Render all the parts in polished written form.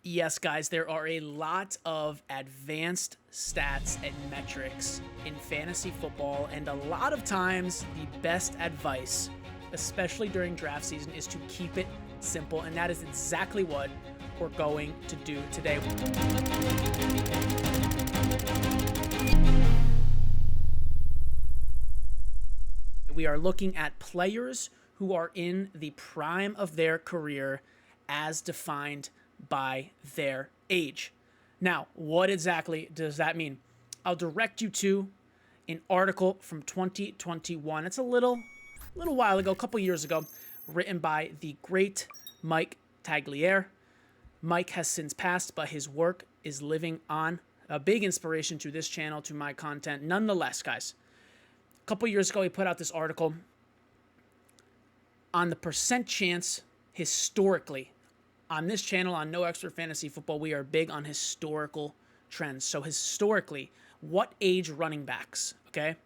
Yes, guys, there are a lot of advanced stats and metrics in fantasy football, and a lot of times the best advice, especially during draft season, is to keep it simple, and that is exactly what we're going to do today. We are looking at players who are in the prime of their career as defined by their age. Now, what exactly does that mean? I'll direct you to an article from 2021. It's a little while ago, a couple years ago, written by the great Mike Tagliere. Mike has since passed, but his work is living on. A big inspiration to this channel, to my content. Nonetheless, guys, a couple years ago, he put out this article on the percent chance historically. On this channel, on No Expert Fantasy Football, we are big on historical trends. So historically, what age running backs, okay,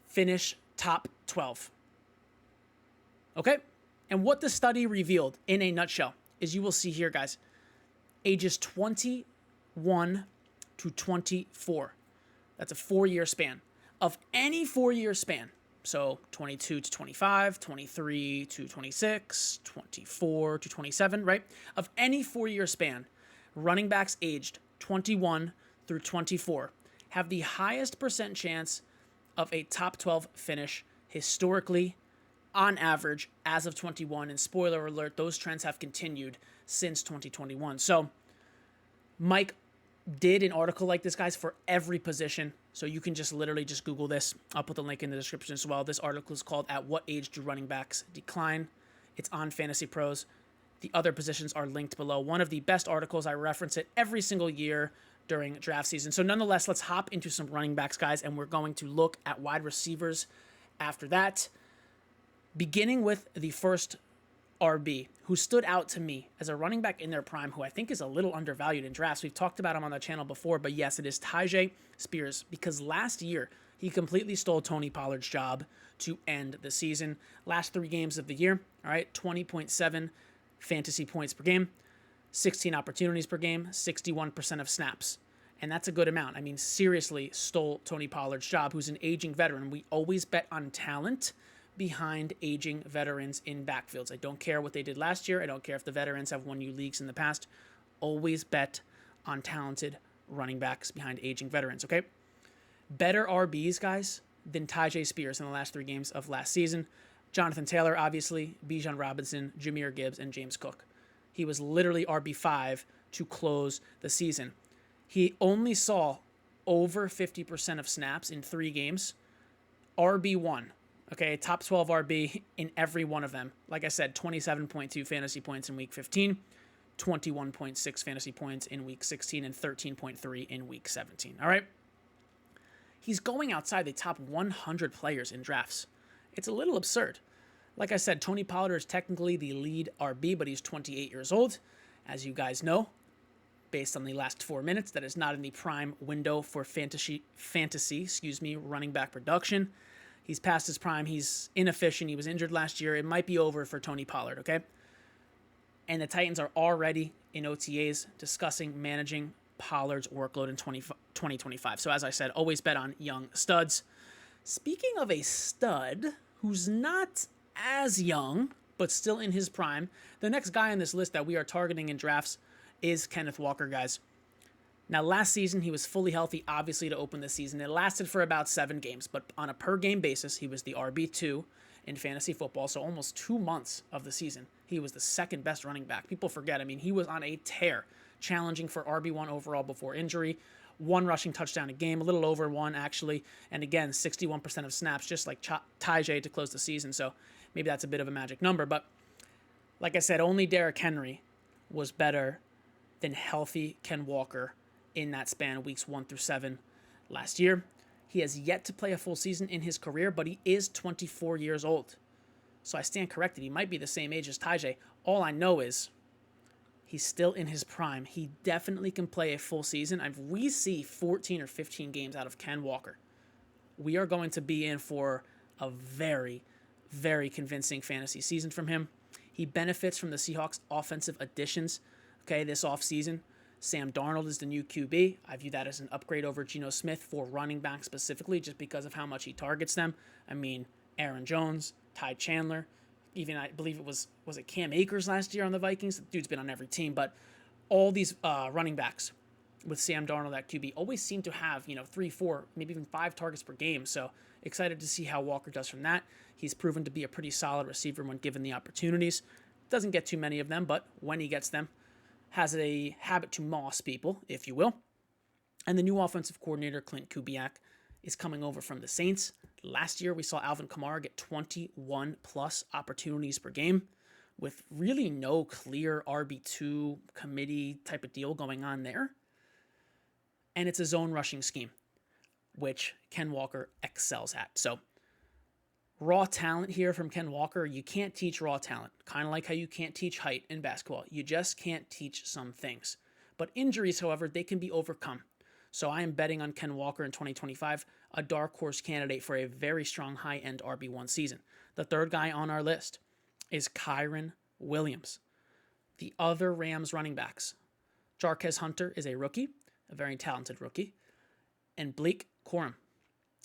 finish top 12? Okay? And what the study revealed in a nutshell is, you will see here, guys, ages 21 to 24. That's a 4-year span. Of any 4-year span, so 22 to 25, 23 to 26, 24 to 27, right? Of any 4-year span, running backs aged 21 through 24 have the highest percent chance of a top 12 finish historically, on average, as of 21. And spoiler alert, those trends have continued since 2021. So Mike did an article like this, guys, for every position. So you can just literally just Google this. I'll put the link in the description as well. This article is called "At What Age Do Running Backs Decline?" It's on Fantasy Pros. The other positions are linked below. One of the best articles. I reference it every single year during draft season. So nonetheless, let's hop into some running backs, guys, and we're going to look at wide receivers after that. Beginning with the first RB, who stood out to me as a running back in their prime, who I think is a little undervalued in drafts. We've talked about him on the channel before, but yes, it is Tyjae Spears, because last year he completely stole Tony Pollard's job to end the season. Last 3 games of the year, all right, 20.7 fantasy points per game, 16 opportunities per game, 61% of snaps. And that's a good amount. I mean, seriously stole Tony Pollard's job, who's an aging veteran. We always bet on talent behind aging veterans in backfields. I don't care what they did last year. I don't care if the veterans have won you leagues in the past. Always bet on talented running backs behind aging veterans, okay? Better RBs, guys, than Tyjae Spears in the last 3 games of last season. Jonathan Taylor, obviously, Bijan Robinson, Jahmyr Gibbs, and James Cook. He was literally RB5 to close the season. He only saw over 50% of snaps in 3 games. RB1. Okay, top 12 RB in every one of them. Like I said, 27.2 fantasy points in week 15, 21.6 fantasy points in week 16, and 13.3 in week 17. All right? He's going outside the top 100 players in drafts. It's a little absurd. Like I said, Tony Pollard is technically the lead RB, but he's 28 years old. As you guys know, based on the last 4 minutes, that is not in the prime window for fantasy, running back production. He's past his prime. He's inefficient. He was injured last year. It might be over for Tony Pollard, okay? And the Titans are already in OTAs discussing managing Pollard's workload in 2025. So as I said, always bet on young studs. Speaking of a stud who's not as young, but still in his prime, the next guy on this list that we are targeting in drafts is Kenneth Walker, guys. Now, last season, he was fully healthy, obviously, to open the season. It lasted for about 7 games, but on a per-game basis, he was the RB2 in fantasy football, so almost 2 months of the season, he was the second best running back. People forget, I mean, he was on a tear, challenging for RB1 overall before injury, 1 rushing touchdown a game, a little over 1, actually, and again, 61% of snaps, just like Tyjae to close the season, so maybe that's a bit of a magic number, but like I said, only Derrick Henry was better than healthy Ken Walker in that span of weeks 1 through 7 last year. He has yet to play a full season in his career, but he is 24 years old. So I stand corrected. He might be the same age as Tyjae. All I know is he's still in his prime. He definitely can play a full season. If we see 14 or 15 games out of Ken Walker, we are going to be in for a very, very convincing fantasy season from him. He benefits from the Seahawks' offensive additions okay, this offseason. Sam Darnold is the new QB. I view that as an upgrade over Geno Smith for running back specifically, just because of how much he targets them. I mean, Aaron Jones, Ty Chandler, even I believe was it Cam Akers last year on the Vikings? The dude's been on every team, but all these running backs with Sam Darnold at QB always seem to have, 3, 4, maybe even 5 targets per game. So excited to see how Walker does from that. He's proven to be a pretty solid receiver when given the opportunities. Doesn't get too many of them, but when he gets them, has a habit to moss people, if you will. And the new offensive coordinator, Clint Kubiak, is coming over from the Saints. Last year, we saw Alvin Kamara get 21 plus opportunities per game with really no clear RB2 committee type of deal going on there. And it's a zone rushing scheme, which Ken Walker excels at. So raw talent here from Ken Walker. You can't teach raw talent. Kind of like how you can't teach height in basketball. You just can't teach some things. But injuries, however, they can be overcome. So I am betting on Ken Walker in 2025, a dark horse candidate for a very strong high-end RB1 season. The third guy on our list is Kyren Williams. The other Rams running backs. Jarquez Hunter is a rookie, a very talented rookie. And Blake Corum.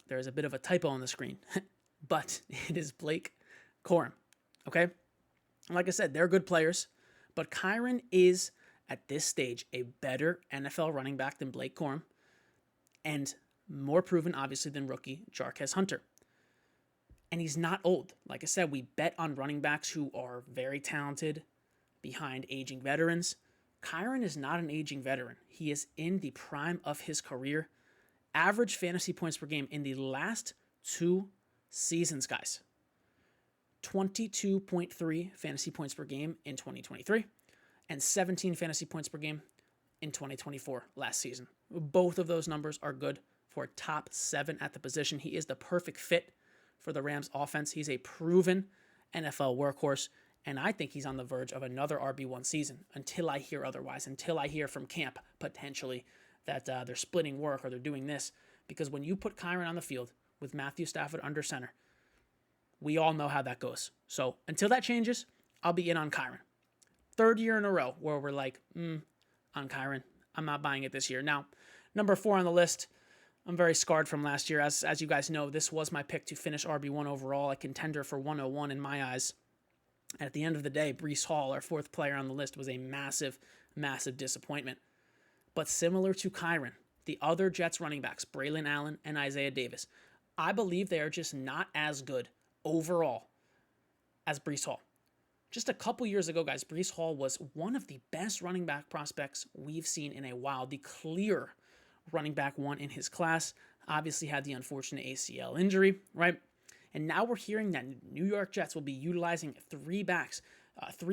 There is a bit of a typo on the screen. But it is Blake Corum, okay? Like I said, they're good players, but Kyren is, at this stage, a better NFL running back than Blake Corum and more proven, obviously, than rookie Jarquez Hunter. And he's not old. Like I said, we bet on running backs who are very talented behind aging veterans. Kyren is not an aging veteran. He is in the prime of his career. Average fantasy points per game in the last 2 seasons, guys. 22.3 fantasy points per game in 2023 and 17 fantasy points per game in 2024 last season. Both of those numbers are good for top 7 at the position. He is the perfect fit for the Rams offense. He's a proven NFL workhorse, and I think he's on the verge of another RB1 season until I hear otherwise, until I hear from camp potentially that they're splitting work or they're doing this. Because when you put Kyren on the field with Matthew Stafford under center, we all know how that goes. So until that changes, I'll be in on Kyren. 3rd year in a row where we're like, on Kyren. I'm not buying it this year. Now, number 4 on the list, I'm very scarred from last year. As you guys know, this was my pick to finish RB1 overall, a contender for 101 in my eyes. At the end of the day, Breece Hall, our 4th player on the list, was a massive, massive disappointment. But similar to Kyren, the other Jets running backs, Braylon Allen and Isaiah Davis, I believe they are just not as good overall as Breece Hall. Just a couple years ago, guys, Breece Hall was one of the best running back prospects we've seen in a while. The clear running back 1 in his class. Obviously had the unfortunate ACL injury, right? And now we're hearing that New York Jets will be utilizing 3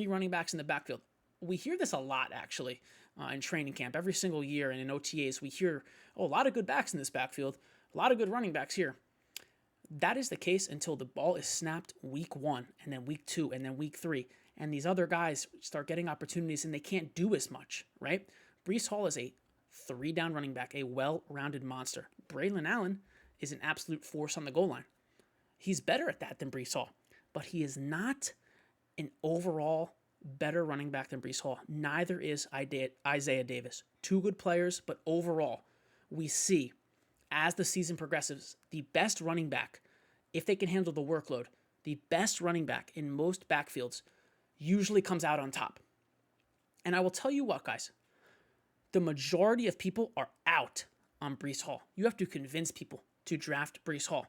running backs in the backfield. We hear this a lot, actually, in training camp. Every single year and in OTAs, we hear, a lot of good backs in this backfield. A lot of good running backs here. That is the case until the ball is snapped week 1, and then week 2, and then week 3. And these other guys start getting opportunities, and they can't do as much, right? Breece Hall is a 3-down running back, a well-rounded monster. Braylon Allen is an absolute force on the goal line. He's better at that than Breece Hall, but he is not an overall better running back than Breece Hall. Neither is Isaiah Davis. 2 good players, but overall, we see as the season progresses, the best running back, if they can handle the workload, the best running back in most backfields usually comes out on top. And I will tell you what, guys, the majority of people are out on Breece Hall. You have to convince people to draft Breece Hall.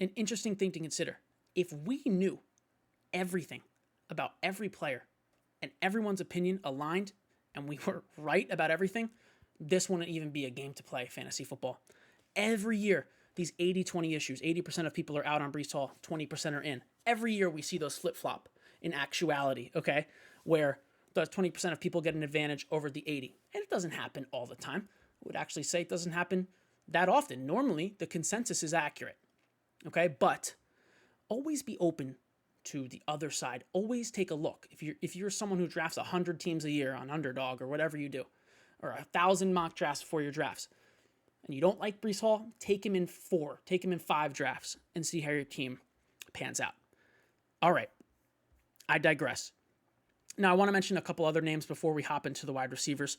An interesting thing to consider. If we knew everything about every player and everyone's opinion aligned and we were right about everything, this wouldn't even be a game to play fantasy football. Every year, these 80-20 issues, 80% of people are out on Breece Hall, 20% are in. Every year we see those flip-flop in actuality, okay, where the 20% of people get an advantage over the 80. And it doesn't happen all the time. I would actually say it doesn't happen that often. Normally, the consensus is accurate, okay? But always be open to the other side. Always take a look. If you're someone who drafts 100 teams a year on Underdog or whatever you do, or 1,000 mock drafts before your drafts, and you don't like Breece Hall, take him in 4, take him in 5 drafts and see how your team pans out. All right, I digress. Now, I want to mention a couple other names before we hop into the wide receivers.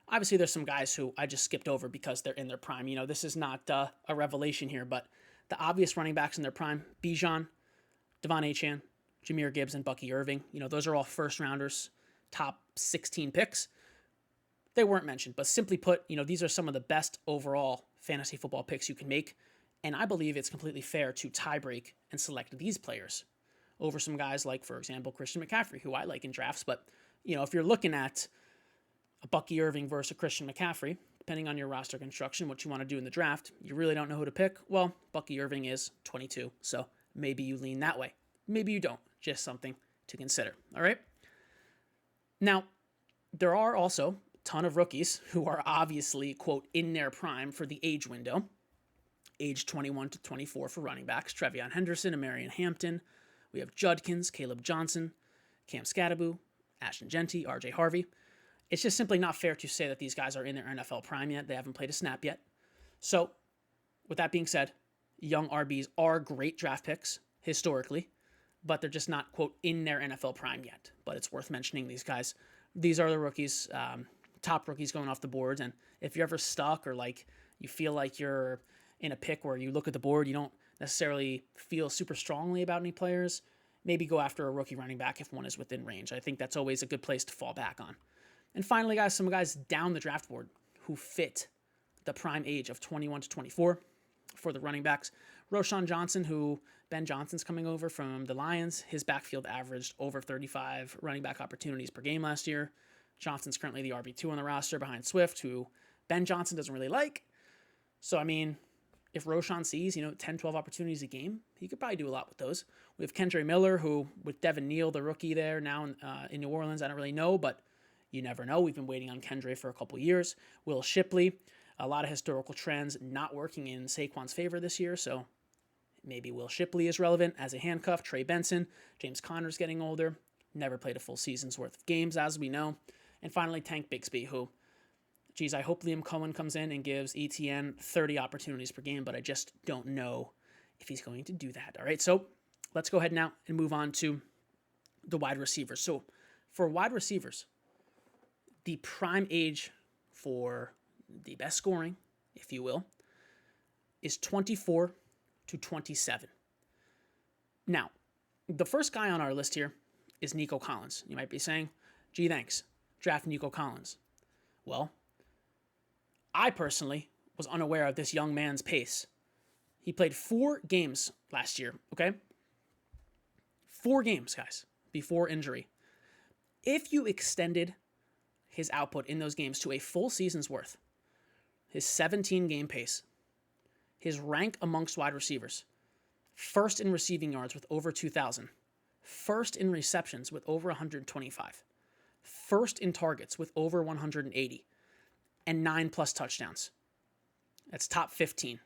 Obviously, there's some guys who I just skipped over because they're in their prime. This is not a revelation here, but the obvious running backs in their prime, Bijan, Devon Achane, Jahmyr Gibbs, and Bucky Irving. Those are all first-rounders, top 16 picks. They weren't mentioned, but simply put, these are some of the best overall fantasy football picks you can make, and I believe it's completely fair to tie-break and select these players over some guys like, for example, Christian McCaffrey, who I like in drafts. But, if you're looking at a Bucky Irving versus a Christian McCaffrey, depending on your roster construction, what you want to do in the draft, you really don't know who to pick. Well, Bucky Irving is 22, so maybe you lean that way. Maybe you don't. Just something to consider, all right? Now, there are also a ton of rookies who are obviously, quote, in their prime for the age window, age 21 to 24 for running backs, Trevion Henderson, Amarian Hampton. We have Judkins, Caleb Johnson, Cam Scatterbu, Ashton Genty, RJ Harvey. It's just simply not fair to say that these guys are in their NFL prime yet. They haven't played a snap yet. So, with that being said, young RBs are great draft picks historically, but they're just not, quote, in their NFL prime yet. But it's worth mentioning these guys. These are the rookies, top rookies going off the boards. And if you're ever stuck or you feel like you're in a pick where you look at the board, you don't necessarily feel super strongly about any players, maybe go after a rookie running back if one is within range. I think that's always a good place to fall back on. And finally, guys, some guys down the draft board who fit the prime age of 21 to 24 for the running backs. Roschon Johnson, who Ben Johnson's coming over from the Lions. His backfield averaged over 35 running back opportunities per game last year. Johnson's currently the RB2 on the roster behind Swift, who Ben Johnson doesn't really like. So, if Roschon sees, 10, 12 opportunities a game, he could probably do a lot with those. We have Kendre Miller, who, with Devin Neal, the rookie there now in New Orleans, I don't really know, but you never know. We've been waiting on Kendre for a couple years. Will Shipley, a lot of historical trends not working in Saquon's favor this year, so maybe Will Shipley is relevant as a handcuff. Trey Benson, James Conner's getting older, never played a full season's worth of games, as we know. And finally, Tank Bigsby, who, I hope Liam Cohen comes in and gives ETN 30 opportunities per game, but I just don't know if he's going to do that. All right, so let's go ahead now and move on to the wide receivers. So for wide receivers, the prime age for the best scoring, if you will, is 24 to 27. Now, the first guy on our list here is Nico Collins. You might be saying, gee, thanks, draft Nico Collins. Well, I personally was unaware of this young man's pace. He played 4 games last year, okay? 4 games, guys, before injury. If you extended his output in those games to a full season's worth, his 17-game pace, his rank amongst wide receivers, first in receiving yards with over 2,000, first in receptions with over 125, first in targets with over 180, and 9+ touchdowns. That's top 15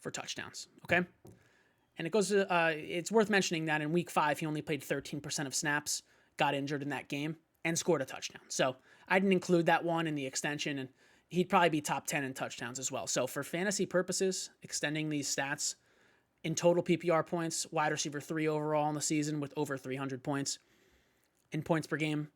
for touchdowns, okay? And it goes. It's worth mentioning that in week 5, he only played 13% of snaps, got injured in that game, and scored a touchdown. So I didn't include that one in the extension, and he'd probably be top 10 in touchdowns as well. So for fantasy purposes, extending these stats in total PPR points, wide receiver 3 overall in the season with over 300 points. In points per game,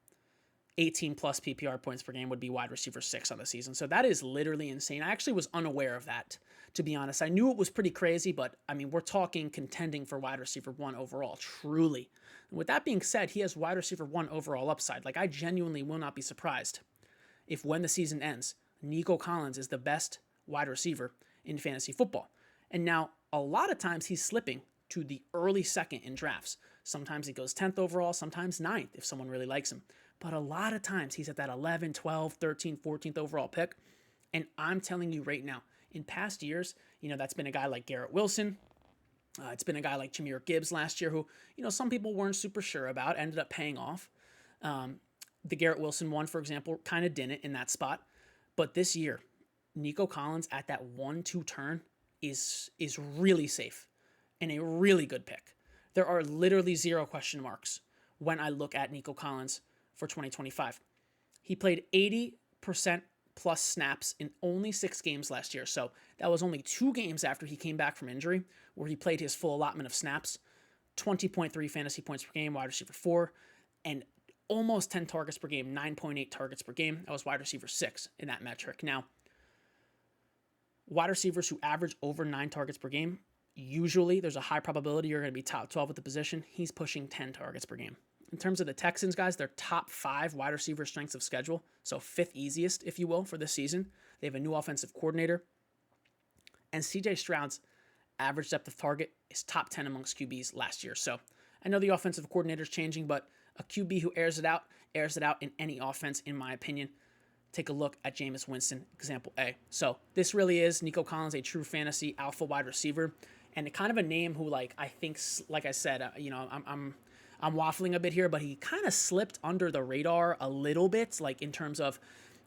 18+ PPR points per game would be wide receiver 6 on the season. So that is literally insane. I actually was unaware of that, to be honest. I knew it was pretty crazy, but we're talking contending for wide receiver 1 overall, truly. And with that being said, he has wide receiver 1 overall upside. I genuinely will not be surprised if when the season ends, Nico Collins is the best wide receiver in fantasy football. And now, a lot of times he's slipping to the early second in drafts. Sometimes he goes 10th overall, sometimes 9th if someone really likes him. But a lot of times he's at that 11, 12, 13, 14th overall pick. And I'm telling you right now, in past years, that's been a guy like Garrett Wilson. It's been a guy like Jahmyr Gibbs last year who, some people weren't super sure about, ended up paying off. The Garrett Wilson one, for example, kind of didn't in that spot. But this year, Nico Collins at that 1-2 turn is really safe and a really good pick. There are literally 0 question marks when I look at Nico Collins for 2025. He played 80% plus snaps in only 6 games last year. So that was only 2 games after he came back from injury where he played his full allotment of snaps. 20.3 fantasy points per game, wide receiver 4, and almost 10 targets per game, 9.8 targets per game. That was wide receiver 6 in that metric. Now, wide receivers who average over 9 targets per game, usually there's a high probability you're going to be top 12 at the position. He's pushing 10 targets per game. In terms of the Texans, guys, they're top 5 wide receiver strengths of schedule, so 5th easiest, if you will, for this season. They have a new offensive coordinator. And CJ Stroud's average depth of target is top 10 amongst QBs last year. So I know the offensive coordinator is changing, but a QB who airs it out in any offense, in my opinion. Take a look at Jameis Winston, example A. So this really is Nico Collins, a true fantasy alpha wide receiver, and kind of a name who, like, I think, like I said, I'm waffling a bit here, but he kind of slipped under the radar a little bit, like in terms of,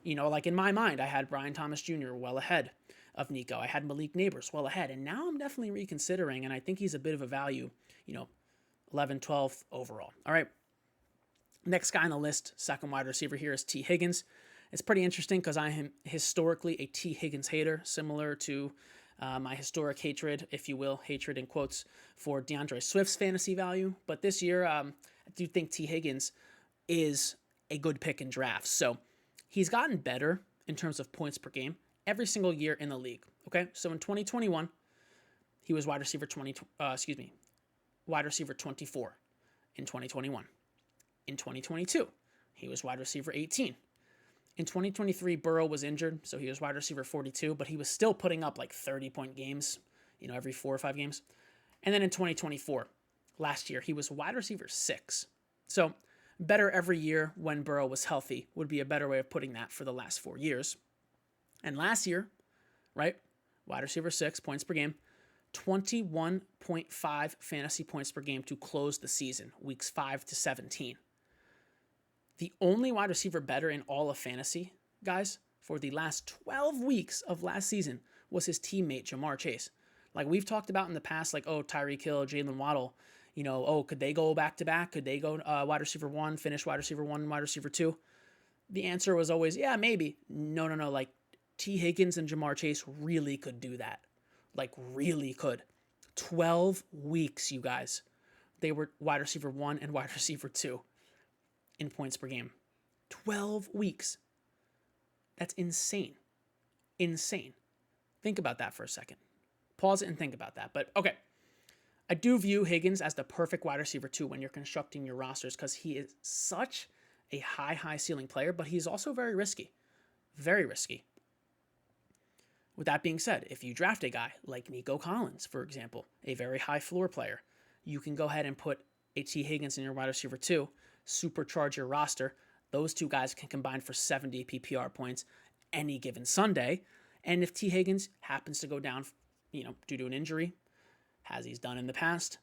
like in my mind, I had Brian Thomas Jr. well ahead of Nico. I had Malik Neighbors well ahead, and now I'm definitely reconsidering, and I think he's a bit of a value, 11th, 12th overall. All right. Next guy on the list, second wide receiver here, is T. Higgins. It's pretty interesting because I am historically a T. Higgins hater, similar to my historic hatred, if you will, hatred in quotes, for DeAndre Swift's fantasy value. But this year, I do think T. Higgins is a good pick in drafts. So he's gotten better in terms of points per game every single year in the league. Okay, so in 2021, he was wide receiver 24 in 2021. In 2022, he was wide receiver 18. In 2023, Burrow was injured, so he was wide receiver 42, but he was still putting up like 30-point games, every 4 or 5 games. And then in 2024, last year, he was wide receiver 6. So better every year when Burrow was healthy would be a better way of putting that for the last 4 years. And last year, right, wide receiver 6, points per game, 21.5 fantasy points per game to close the season, weeks 5 to 17. The only wide receiver better in all of fantasy, guys, for the last 12 weeks of last season was his teammate, Jamar Chase. Like we've talked about in the past, like, Tyreek Hill, Jalen Waddle, could they go back-to-back? Could they go wide receiver 1, finish wide receiver 1, wide receiver 2? The answer was always, yeah, maybe. No. Like, T. Higgins and Jamar Chase really could do that. Like, really could. 12 weeks, you guys. They were wide receiver 1 and wide receiver 2. In points per game. 12 weeks. That's insane. Insane. Think about that for a second. Pause it and think about that. But okay, I do view Higgins as the perfect wide receiver 2 when you're constructing your rosters because he is such a high ceiling player, but he's also very risky. Very risky. With that being said, if you draft a guy like Nico Collins, for example, a very high floor player, you can go ahead and put a T. Higgins in your wide receiver 2, supercharge your roster. Those two guys can combine for 70 PPR points any given Sunday. And if T. Higgins happens to go down, due to an injury, as he's done in the past,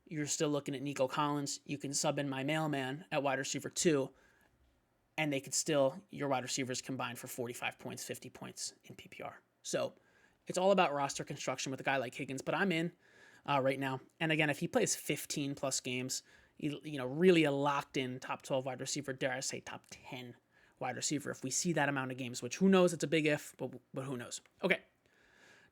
you're still looking at Nico Collins. You can sub in my mailman at wide receiver 2, and they could still, your wide receivers combine for 45 points, 50 points in PPR. So it's all about roster construction with a guy like Higgins, but I'm in right now. And again, if he plays 15 plus games, really a locked-in top 12 wide receiver, dare I say top 10 wide receiver, if we see that amount of games, which who knows, it's a big if, but who knows. Okay,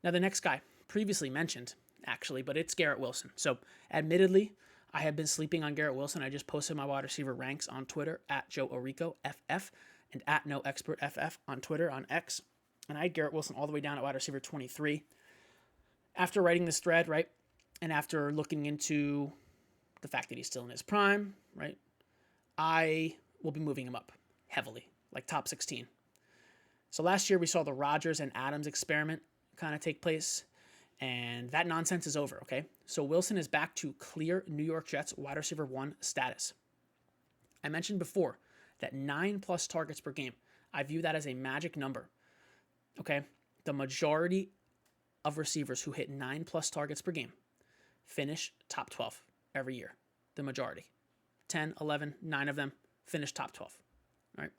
now the next guy, previously mentioned, actually, but it's Garrett Wilson. So admittedly, I have been sleeping on Garrett Wilson. I just posted my wide receiver ranks on Twitter, at Joe Orico FF, and at NOEXPERT FF on Twitter, on X, and I had Garrett Wilson all the way down at wide receiver 23. After writing this thread, right, and after looking into the fact that he's still in his prime, right, I will be moving him up heavily, like top 16. So last year we saw the Rodgers and Adams experiment kind of take place, and that nonsense is over, okay? So Wilson is back to clear New York Jets wide receiver 1 status. I mentioned before that 9+ targets per game. I view that as a magic number, okay? The majority of receivers who hit 9+ targets per game finish top 12 every year. The majority. 10, 11, 9 of them finish top 12. All right.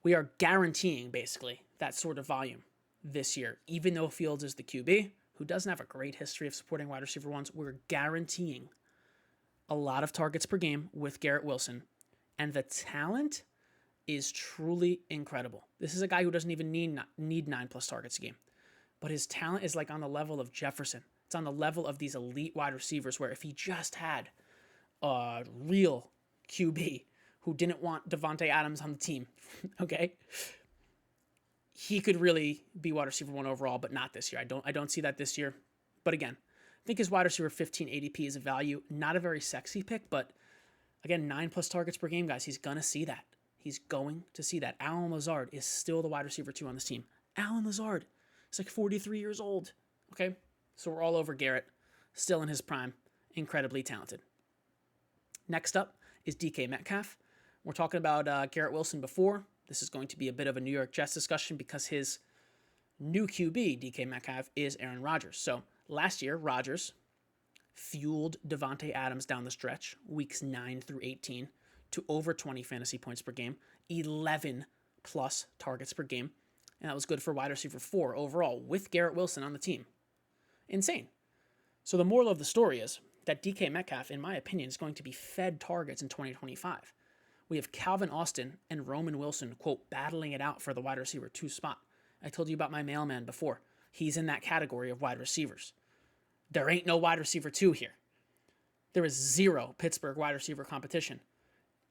We are guaranteeing, basically, that sort of volume this year. Even though Fields is the QB, who doesn't have a great history of supporting wide receiver 1s, we're guaranteeing a lot of targets per game with Garrett Wilson. And the talent is truly incredible. This is a guy who doesn't even need 9+ targets a game. But his talent is like on the level of Jefferson. It's on the level of these elite wide receivers where if he just had a real QB who didn't want Devontae Adams on the team, okay? He could really be wide receiver 1 overall, but not this year. I don't see that this year. But again, I think his wide receiver 15 ADP is a value. Not a very sexy pick, but again, 9+ targets per game, guys. He's going to see that. He's going to see that. Allen Lazard is still the wide receiver 2 on this team. Allen Lazard is like 43 years old, okay? So we're all over Garrett, still in his prime, incredibly talented. Next up is DK Metcalf. We're talking about Garrett Wilson before. This is going to be a bit of a New York Jets discussion because his new QB, DK Metcalf, is Aaron Rodgers. So last year, Rodgers fueled Devontae Adams down the stretch, weeks 9 through 18, to over 20 fantasy points per game, 11+ targets per game, and that was good for wide receiver 4 overall with Garrett Wilson on the team. Insane. So the moral of the story is that DK Metcalf, in my opinion, is going to be fed targets in 2025. We have Calvin Austin and Roman Wilson, quote, battling it out for the wide receiver 2 spot. I told you about my mailman before. He's in that category of wide receivers. There ain't no wide receiver 2 here. There is zero Pittsburgh wide receiver competition.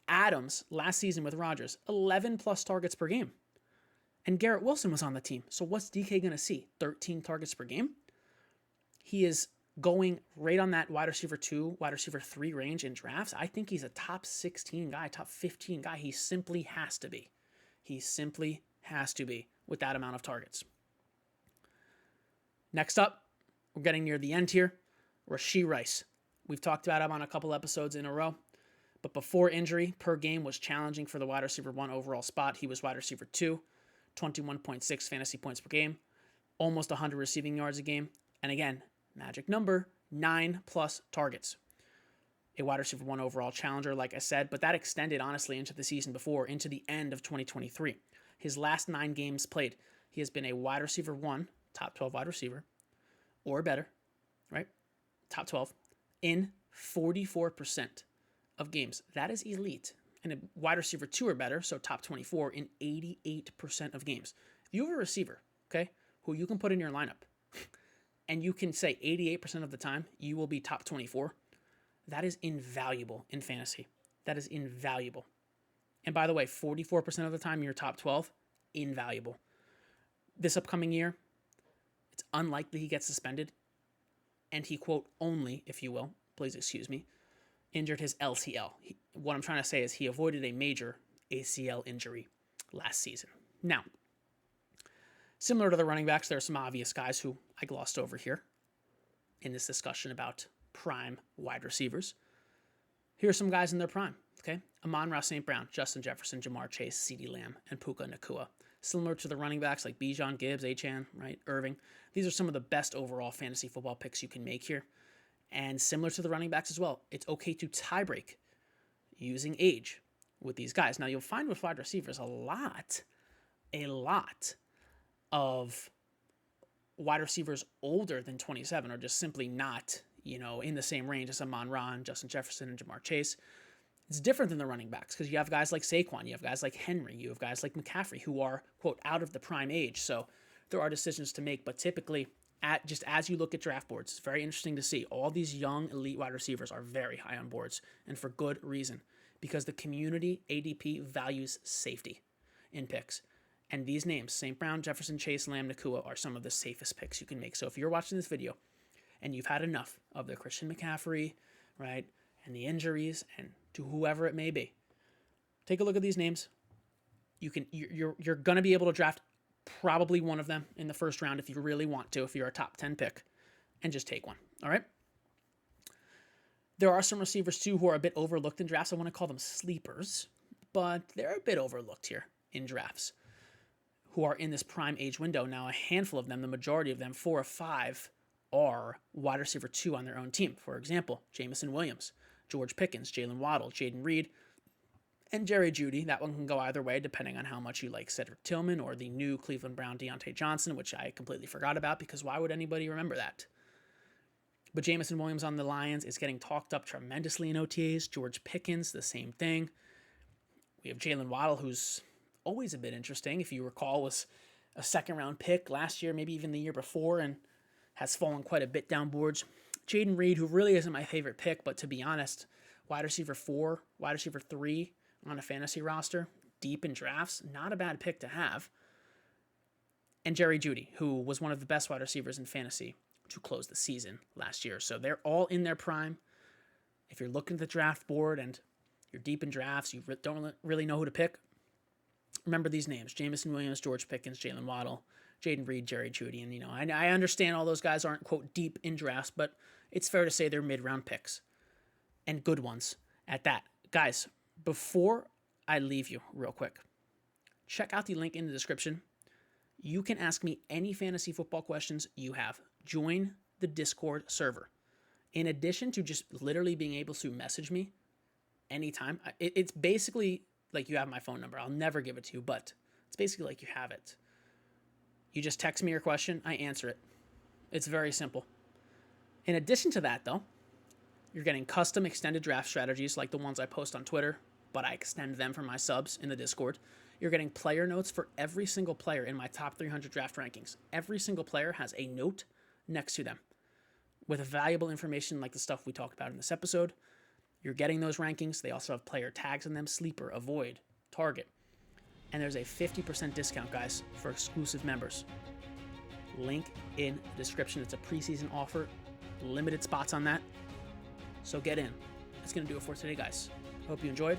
Adams, last season with Rodgers, 11+ targets per game. And Garrett Wilson was on the team. So what's DK going to see? 13 targets per game? He is going right on that wide receiver 2, wide receiver 3 range in drafts. I think he's a top 16 guy, top 15 guy. He simply has to be. He simply has to be with that amount of targets. Next up, we're getting near the end here. Rashied Rice. We've talked about him on a couple episodes in a row. But before injury, per game was challenging for the wide receiver 1 overall spot. He was wide receiver 2, 21.6 fantasy points per game, almost 100 receiving yards a game. And again, magic number, 9+ targets. A wide receiver 1 overall challenger, like I said, but that extended, honestly, into the season before, into the end of 2023. His last 9 games played, he has been a wide receiver 1, top 12 wide receiver, or better, right? Top 12, in 44% of games. That is elite. And a wide receiver 2 or better, so top 24, in 88% of games. If you have a receiver, okay, who you can put in your lineup, and you can say 88% of the time you will be top 24, that is invaluable in fantasy. That is invaluable. And by the way, 44% of the time you're top 12, invaluable. This upcoming year, it's unlikely he gets suspended. And he, quote, only, if you will, please excuse me, injured his LCL. What I'm trying to say is he avoided a major ACL injury last season. Now, similar to the running backs, there are some obvious guys who I glossed over here in this discussion about prime wide receivers. Here are some guys in their prime, okay? Amon-Ra St. Brown, Justin Jefferson, Jamar Chase, CeeDee Lamb, and Puka Nacua. Similar to the running backs like Bijan, Gibbs, Achane, right, Irving. These are some of the best overall fantasy football picks you can make here. And similar to the running backs as well, it's okay to tiebreak using age with these guys. Now, you'll find with wide receivers a lot of wide receivers older than 27 are just simply not, in the same range as Amon-Ra, Justin Jefferson, and Jamar Chase. It's different than the running backs because you have guys like Saquon, you have guys like Henry, you have guys like McCaffrey who are, quote, out of the prime age. So there are decisions to make, but typically, just as you look at draft boards, it's very interesting to see all these young elite wide receivers are very high on boards, and for good reason, because the community ADP values safety in picks. And these names, St. Brown, Jefferson, Chase, Lamb, Nacua, are some of the safest picks you can make. So if you're watching this video and you've had enough of the Christian McCaffrey, right, and the injuries, and to whoever it may be, take a look at these names. You're going to be able to draft probably one of them in the first round if you really want to, if you're a top 10 pick, and just take one, all right? There are some receivers, too, who are a bit overlooked in drafts. I want to call them sleepers, but they're a bit overlooked here in drafts, who are in this prime age window. Now, a handful of them, the majority of them, 4 or 5, are wide receiver 2 on their own team. For example, Jameson Williams, George Pickens, Jalen Waddle, Jaden Reed, and Jerry Jeudy. That one can go either way, depending on how much you like Cedric Tillman or the new Cleveland Brown Deontay Johnson, which I completely forgot about because why would anybody remember that? But Jameson Williams on the Lions is getting talked up tremendously in OTAs. George Pickens, the same thing. We have Jalen Waddle, who's always a bit interesting. If you recall, was a second-round pick last year, maybe even the year before, and has fallen quite a bit down boards. Jaden Reed, who really isn't my favorite pick, but to be honest, wide receiver 4, wide receiver 3 on a fantasy roster, deep in drafts, not a bad pick to have. And Jerry Jeudy, who was one of the best wide receivers in fantasy to close the season last year. So they're all in their prime. If you're looking at the draft board and you're deep in drafts, you don't really know who to pick, remember these names: Jameson Williams, George Pickens, Jalen Waddle, Jaden Reed, Jerry Jeudy. And, I understand all those guys aren't, quote, deep in drafts, but it's fair to say they're mid-round picks and good ones at that. Guys, before I leave you real quick, check out the link in the description. You can ask me any fantasy football questions you have. Join the Discord server. In addition to just literally being able to message me anytime, it's basically like you have my phone number. I'll never give it to you, but it's basically like you have it. You just text me your question, I answer it. It's very simple. In addition to that, though, you're getting custom extended draft strategies like the ones I post on Twitter, but I extend them for my subs in the Discord. You're getting player notes for every single player in my top 300 draft rankings. Every single player has a note next to them with valuable information like the stuff we talked about in this episode. You're getting those rankings. They also have player tags in them: sleeper, avoid, target. And there's a 50% discount, guys, for exclusive members. Link in the description. It's a preseason offer. Limited spots on that. So get in. That's going to do it for today, guys. Hope you enjoyed.